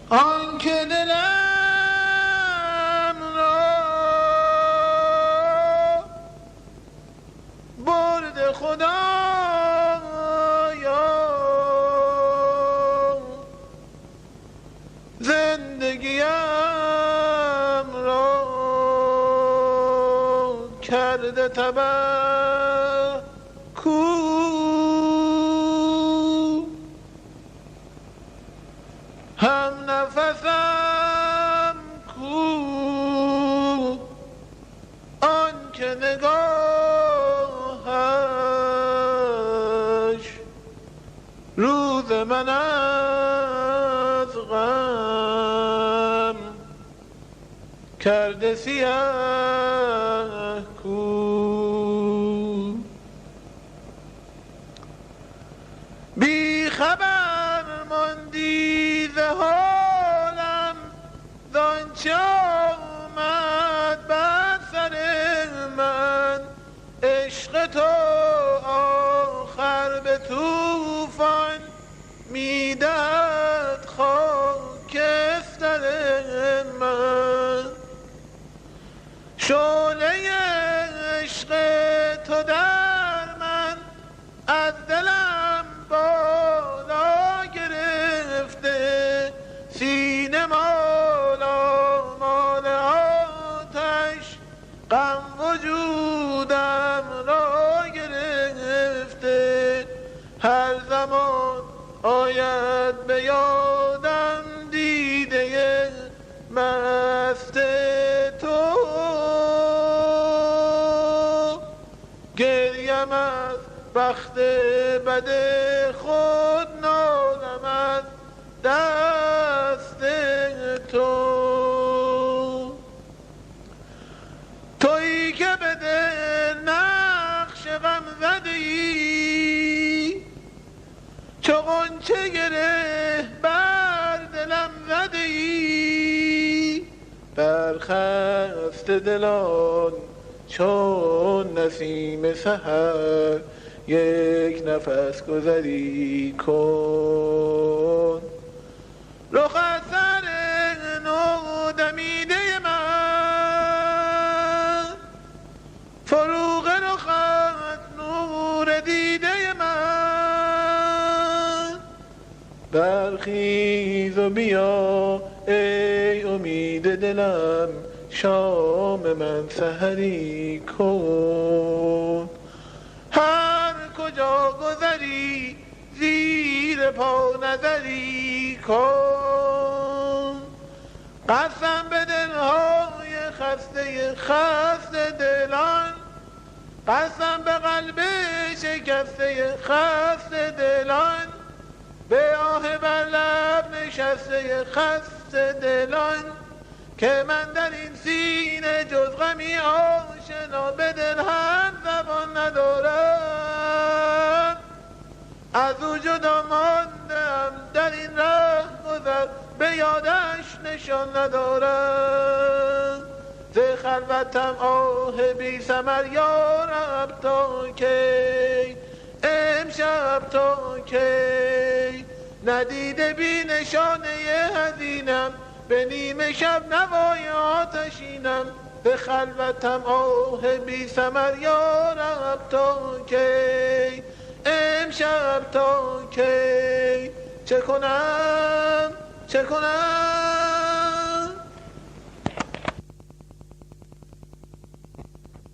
آن که دلم را برد خدایا، زندگیم را کرده تباه کو. هم نفسم کو آن که نگاهش روز من از غم کرده سیه کو. بی خبر ماندی ز حالم زانچه آمد بر سر من، عشق تو آخر به طوفان میدهد خاکستر من. شعله عشق تو در من از دلم بالا گرفته، سینه مالا مال آتش غم وجودم را گرفته. هر زمان آید به یادم دیده مست تو، گریم از بخت بد خود، نالم از دست تو. تویی که به دل نقش غم زده ای، چو غنچه گره بر دلم زده ای. بر خسته دلان چون نسیم سحر یک نفس گذری کن. رخ از سر نو دمیده من، فروغ رخت نور دیده من. برخیز و بیا ای امید دلم، شام من سحری کن. هر کجا گذری زیر پا نظری کن. قسم به دلهای خسته خسته دلان، قسم به قلب شکسته خسته دلان، به آه بر لب نشسته خسته دلان، که من در این سینه جز غمی آشنا به دل هم زبان ندارم. از او جدا ماندم در این ره گذر، به یادش نشان ندارم. ز خلوتم آه بی ثمر یا رب تا کی، امشب تا کی. ندیده بی نشانه حزینم، به نیمه شب نوای آتشینم. به خلوتم آه بی ثمر یا رب تا کی، امشب تا کی. چه کنم چه کنم